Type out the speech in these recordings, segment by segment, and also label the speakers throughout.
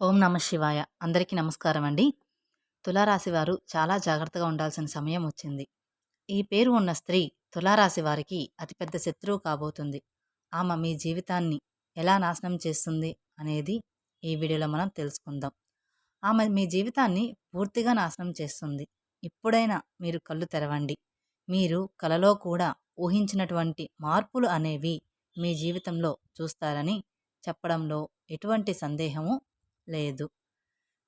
Speaker 1: ఓం నమ శివాయ. అందరికీ నమస్కారం అండి. తులారాశి వారు చాలా జాగ్రత్తగా ఉండాల్సిన సమయం వచ్చింది. ఈ పేరు ఉన్న స్త్రీ తులారాశి వారికి అతిపెద్ద శత్రువు కాబోతుంది. ఆమె మీ జీవితాన్ని ఎలా నాశనం చేస్తుంది అనేది ఈ వీడియోలో మనం తెలుసుకుందాం. ఆమె మీ జీవితాన్ని పూర్తిగా నాశనం చేస్తుంది. ఇప్పుడైనా మీరు కళ్ళు తెరవండి. మీరు కలలో కూడా ఊహించినటువంటి మార్పులు అనేవి మీ జీవితంలో చూస్తారని చెప్పడంలో ఎటువంటి సందేహము లేదు.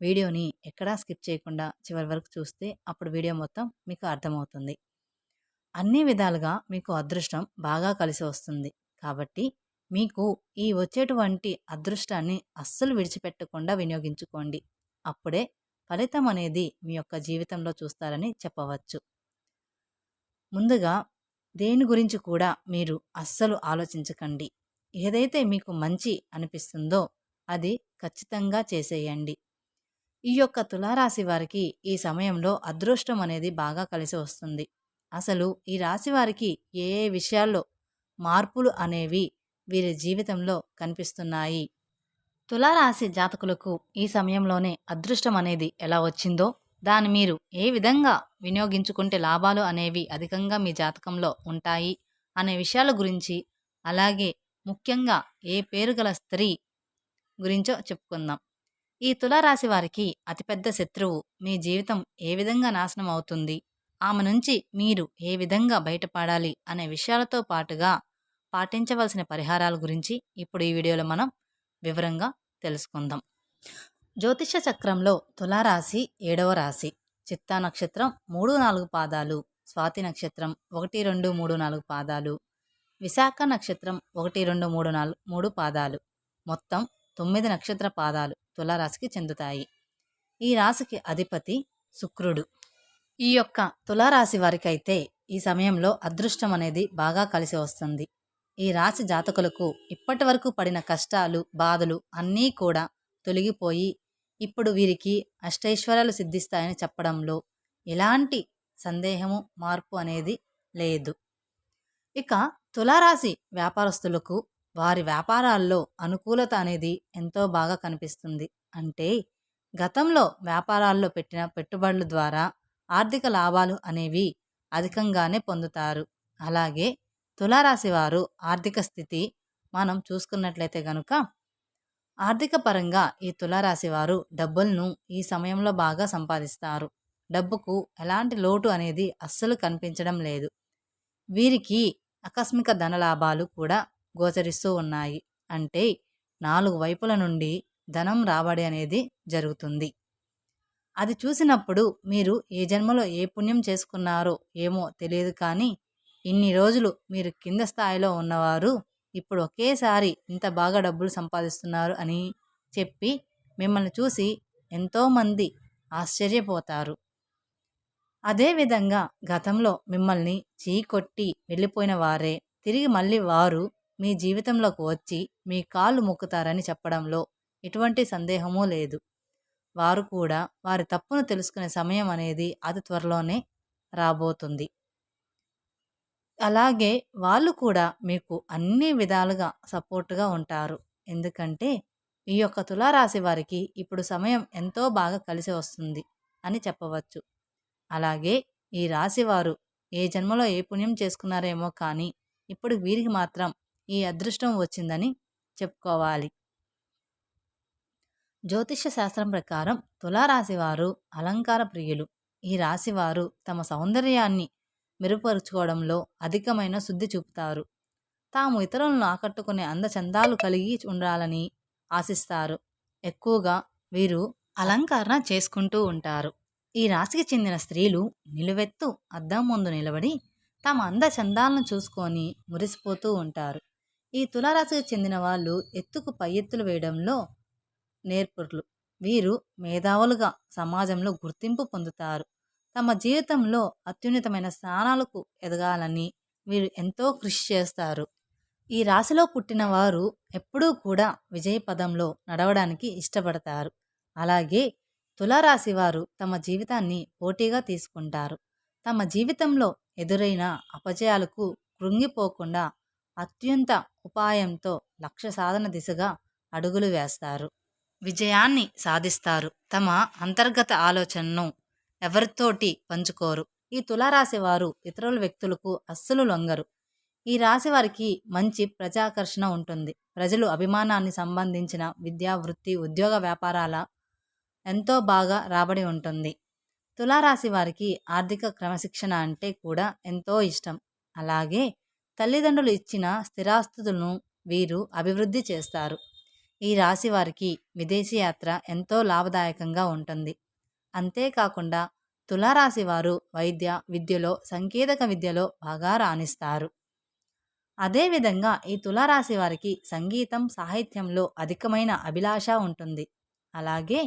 Speaker 1: వీడియోని ఎక్కడా స్కిప్ చేయకుండా చివరి వరకు చూస్తే అప్పుడు వీడియో మొత్తం మీకు అర్థమవుతుంది. అన్ని విధాలుగా మీకు అదృష్టం బాగా కలిసి వస్తుంది. కాబట్టి మీకు ఈ వచ్చేటువంటి అదృష్టాన్ని అస్సలు విడిచిపెట్టకుండా వినియోగించుకోండి. అప్పుడే ఫలితం అనేది మీ యొక్క జీవితంలో చూస్తారని చెప్పవచ్చు. ముందుగా దేని గురించి కూడా మీరు అస్సలు ఆలోచించకండి. ఏదైతే మీకు మంచి అనిపిస్తుందో అది ఖచ్చితంగా చేసేయండి. ఈ యొక్క తులారాశి వారికి ఈ సమయంలో అదృష్టం అనేది బాగా కలిసి వస్తుంది. అసలు ఈ రాశి వారికి ఏ ఏ విషయాల్లో మార్పులు అనేవి వీరి జీవితంలో కనిపిస్తున్నాయి, తులారాశి జాతకులకు ఈ సమయంలోనే అదృష్టం అనేది ఎలా వచ్చిందో, దాన్ని మీరు ఏ విధంగా వినియోగించుకుంటే లాభాలు అనేవి అధికంగా మీ జాతకంలో ఉంటాయి అనే విషయాల గురించి, అలాగే ముఖ్యంగా ఏ పేరు గల స్త్రీ గురించో చెప్పుకుందాం. ఈ తులారాశి వారికి అతిపెద్ద శత్రువు మీ జీవితం ఏ విధంగా నాశనం అవుతుంది, ఆమె నుంచి మీరు ఏ విధంగా బయటపడాలి అనే విషయాలతో పాటుగా పాటించవలసిన పరిహారాల గురించి ఇప్పుడు ఈ వీడియోలో మనం వివరంగా తెలుసుకుందాం. జ్యోతిష చక్రంలో తులారాశి 7వ రాశి. చిత్తా నక్షత్రం 3-4 పాదాలు, స్వాతి నక్షత్రం 1-2-3-4 పాదాలు, విశాఖ నక్షత్రం 1-2-3-4 పాదాలు, మొత్తం 9 నక్షత్ర పాదాలు తులారాశికి చెందుతాయి. ఈ రాశికి అధిపతి శుక్రుడు. ఈ యొక్క తులారాశి వారికి అయితే ఈ సమయంలో అదృష్టం అనేది బాగా కలిసి వస్తుంది. ఈ రాశి జాతకులకు ఇప్పటి వరకు పడిన కష్టాలు, బాధలు అన్నీ కూడా తొలగిపోయి ఇప్పుడు వీరికి అష్టైశ్వర్యాలు సిద్ధిస్తాయని చెప్పడంలో ఎలాంటి సందేహము, మార్పు అనేది లేదు. ఇక తులారాశి వ్యాపారస్తులకు వారి వ్యాపారాల్లో అనుకూలత అనేది ఎంతో బాగా కనిపిస్తుంది. అంటే గతంలో వ్యాపారాల్లో పెట్టిన పెట్టుబడుల ద్వారా ఆర్థిక లాభాలు అనేవి అధికంగానే పొందుతారు. అలాగే తులారాశి వారు ఆర్థిక స్థితి మనం చూసుకున్నట్లయితే గనుక ఆర్థిక పరంగా ఈ తులారాశి వారు డబ్బులను ఈ సమయంలో బాగా సంపాదిస్తారు. డబ్బుకు ఎలాంటి లోటు అనేది అస్సలు కనిపించడం లేదు. వీరికి ఆకస్మిక ధనలాభాలు కూడా గోచరిస్తూ ఉన్నాయి. అంటే 4 వైపుల నుండి ధనం రాబడి అనేది జరుగుతుంది. అది చూసినప్పుడు మీరు ఏ జన్మలో ఏ పుణ్యం చేసుకున్నారో ఏమో తెలియదు, కానీ ఇన్ని రోజులు మీరు కింద స్థాయిలో ఉన్నవారు ఇప్పుడు ఒకేసారి ఇంత బాగా డబ్బులు సంపాదిస్తున్నారు అని చెప్పి మిమ్మల్ని చూసి ఎంతోమంది ఆశ్చర్యపోతారు. అదేవిధంగా గతంలో మిమ్మల్ని చీకొట్టి వెళ్ళిపోయిన వారే తిరిగి మళ్ళీ వారు మీ జీవితంలోకి వచ్చి మీ కాళ్ళు మొక్కుతారని చెప్పడంలో ఎటువంటి సందేహమూ లేదు. వారు కూడా వారి తప్పును తెలుసుకునే సమయం అనేది అతి త్వరలోనే రాబోతుంది. అలాగే వాళ్ళు కూడా మీకు అన్ని విధాలుగా సపోర్టుగా ఉంటారు. ఎందుకంటే ఈ యొక్క తులారాశి వారికి ఇప్పుడు సమయం ఎంతో బాగా కలిసి వస్తుంది అని చెప్పవచ్చు. అలాగే ఈ రాశివారు ఏ జన్మలో ఏ పుణ్యం చేసుకున్నారేమో కానీ ఇప్పుడు వీరికి మాత్రం ఈ అదృష్టం వచ్చిందని చెప్పుకోవాలి. జ్యోతిష్య శాస్త్రం ప్రకారం తులారాశి వారు అలంకార ప్రియులు. ఈ రాశివారు తమ సౌందర్యాన్ని మెరుగుపరుచుకోవడంలో అధికమైన శుద్ధి చూపుతారు. తాము ఇతరులను ఆకట్టుకునే అందచందాలు కలిగి ఉండాలని ఆశిస్తారు. ఎక్కువగా వీరు అలంకరణ చేసుకుంటూ ఉంటారు. ఈ రాశికి చెందిన స్త్రీలు నిలువెత్తు అద్దం ముందు నిలబడి తమ అందచందాలను చూసుకొని మురిసిపోతూ ఉంటారు. ఈ తులారాశికి చెందిన వాళ్ళు ఎత్తుకు పై ఎత్తులు వేయడంలో నేర్పరులు. వీరు మేధావులుగా సమాజంలో గుర్తింపు పొందుతారు. తమ జీవితంలో అత్యున్నతమైన స్థానాలకు ఎదగాలని వీరు ఎంతో కృషి చేస్తారు. ఈ రాశిలో పుట్టిన వారు ఎప్పుడూ కూడా విజయ పదంలో నడవడానికి ఇష్టపడతారు. అలాగే తులారాశి వారు తమ జీవితాన్ని పోటీగా తీసుకుంటారు. తమ జీవితంలో ఎదురైన అపజయాలకు కృంగిపోకుండా అత్యంత ఉపాయంతో లక్ష్య సాధన దిశగా అడుగులు వేస్తారు. విజయాన్ని సాధిస్తారు. తమ అంతర్గత ఆలోచనను ఎవరితోటి పంచుకోరు. ఈ తులారాశి వారు ఇతరుల వ్యక్తులకు అస్సలు లొంగరు. ఈ రాశి వారికి మంచి ప్రజాకర్షణ ఉంటుంది. ప్రజలు అభిమానాన్ని సంబంధించిన విద్యా, వృత్తి, ఉద్యోగ, వ్యాపారాల ఎంతో బాగా రాబడి ఉంటుంది. తులారాశి వారికి ఆర్థిక క్రమశిక్షణ అంటే కూడా ఎంతో ఇష్టం. అలాగే తల్లిదండ్రులు ఇచ్చిన స్థిరాస్తులను వీరు అభివృద్ధి చేస్తారు. ఈ రాశి వారికి విదేశీ యాత్ర ఎంతో లాభదాయకంగా ఉంటుంది. అంతేకాకుండా తులారాశి వారు వైద్య విద్యలో, సాంకేతిక విద్యలో బాగా రాణిస్తారు. అదేవిధంగా ఈ తులారాశి వారికి సంగీతం, సాహిత్యంలో అధికమైన అభిలాష ఉంటుంది. అలాగే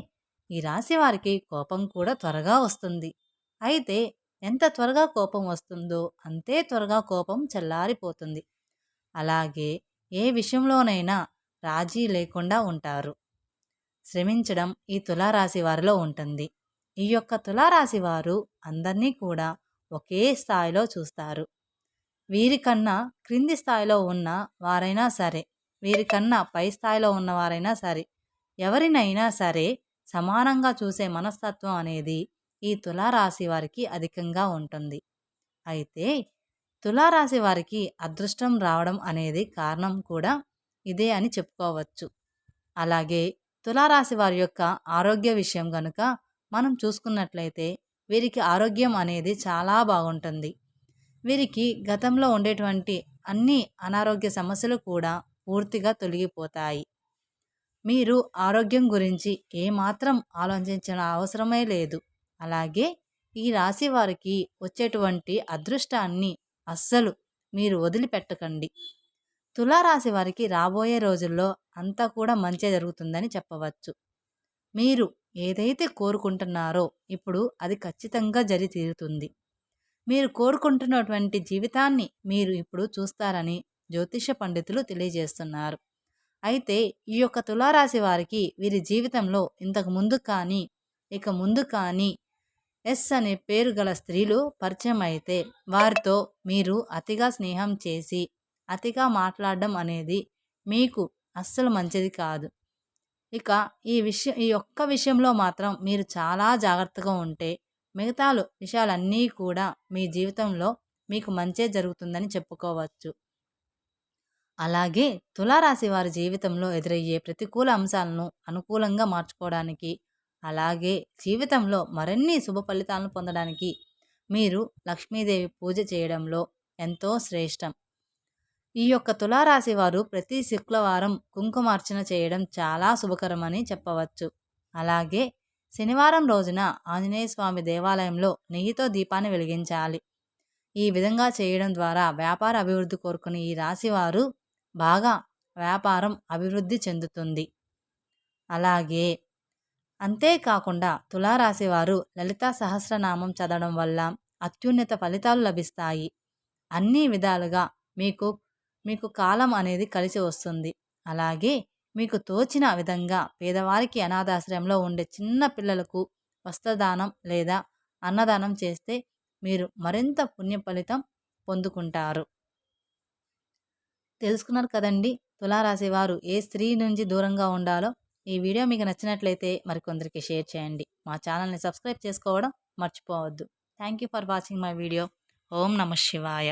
Speaker 1: ఈ రాశి వారికి కోపం కూడా త్వరగా వస్తుంది. అయితే ఎంత త్వరగా కోపం వస్తుందో అంతే త్వరగా కోపం చల్లారిపోతుంది. అలాగే ఏ విషయంలోనైనా రాజీ లేకుండా ఉంటారు. శ్రమించడం ఈ తులారాశి వారిలో ఉంటుంది. ఈ యొక్క తులారాశి వారు అందరినీ కూడా ఒకే స్థాయిలో చూస్తారు. వీరికన్నా క్రింది స్థాయిలో ఉన్న వారైనా సరే, వీరికన్నా పై స్థాయిలో ఉన్నవారైనా సరే, ఎవరినైనా సరే సమానంగా చూసే మనస్తత్వం అనేది ఈ తులారాశి వారికి అధికంగా ఉంటుంది. అయితే తులారాశి వారికి అదృష్టం రావడం అనేది కారణం కూడా ఇదే అని చెప్పుకోవచ్చు. అలాగే తులారాశి వారి యొక్క ఆరోగ్య విషయం గనుక మనం చూసుకున్నట్లయితే వీరికి ఆరోగ్యం అనేది చాలా బాగుంటుంది. వీరికి గతంలో ఉండేటువంటి అన్ని అనారోగ్య సమస్యలు కూడా పూర్తిగా తొలగిపోతాయి. మీరు ఆరోగ్యం గురించి ఏమాత్రం ఆలోచించిన అవసరమే లేదు. అలాగే ఈ రాశి వారికి వచ్చేటువంటి అదృష్టాన్ని అస్సలు మీరు వదిలిపెట్టకండి. తులారాశి వారికి రాబోయే రోజుల్లో అంతా కూడా మంచి జరుగుతుందని చెప్పవచ్చు. మీరు ఏదైతే కోరుకుంటున్నారో ఇప్పుడు అది ఖచ్చితంగా తీరుతుంది. మీరు కోరుకుంటున్నటువంటి జీవితాన్ని మీరు ఇప్పుడు చూస్తారని జ్యోతిష పండితులు తెలియజేస్తున్నారు. అయితే ఈ యొక్క తులారాశి వారికి వీరి జీవితంలో ఇంతకు ముందు కానీ ఇక ముందు కానీ ఎస్ అనే పేరు గల స్త్రీలు పరిచయం అయితే వారితో మీరు అతిగా స్నేహం చేసి అతిగా మాట్లాడడం అనేది మీకు అస్సలు మంచిది కాదు. ఇక ఈ ఒక్క విషయంలో మాత్రం మీరు చాలా జాగ్రత్తగా ఉంటే మిగతా విషయాలన్నీ కూడా మీ జీవితంలో మీకు మంచే జరుగుతుందని చెప్పుకోవచ్చు. అలాగే తులారాశి వారి జీవితంలో ఎదురయ్యే ప్రతికూల అంశాలను అనుకూలంగా మార్చుకోవడానికి, అలాగే జీవితంలో మరిన్ని శుభ ఫలితాలను పొందడానికి మీరు లక్ష్మీదేవి పూజ చేయడంలో ఎంతో శ్రేష్టం. ఈ యొక్క తులారాశి వారు ప్రతి శుక్రవారం కుంకుమార్చన చేయడం చాలా శుభకరమని చెప్పవచ్చు. అలాగే శనివారం రోజున ఆంజనేయ స్వామి దేవాలయంలో నెయ్యితో దీపాన్ని వెలిగించాలి. ఈ విధంగా చేయడం ద్వారా వ్యాపార అభివృద్ధి కోరుకుని ఈ రాశివారు బాగా వ్యాపారం అభివృద్ధి చెందుతుంది. అలాగే అంతేకాకుండా తులారాశి వారు లలితా సహస్రనామం చదవడం వల్ల అత్యున్నత ఫలితాలు లభిస్తాయి. అన్ని విధాలుగా మీకు కాలం అనేది కలిసి వస్తుంది. అలాగే మీకు తోచిన విధంగా పేదవారికి అనాథాశ్రయంలో ఉండే చిన్న పిల్లలకు వస్త్రదానం లేదా అన్నదానం చేస్తే మీరు మరింత పుణ్య ఫలితం పొందుకుంటారు. తెలుసుకున్నారు కదండి, తులారాశి వారు ఏ స్త్రీ నుంచి దూరంగా ఉండాలో. ఈ వీడియో మీకు నచ్చినట్లయితే మరికొందరికి షేర్ చేయండి. మా ఛానల్ని సబ్స్క్రైబ్ చేసుకోవడం మర్చిపోవద్దు. Thank you for watching my video. ఓం నమః శివాయ.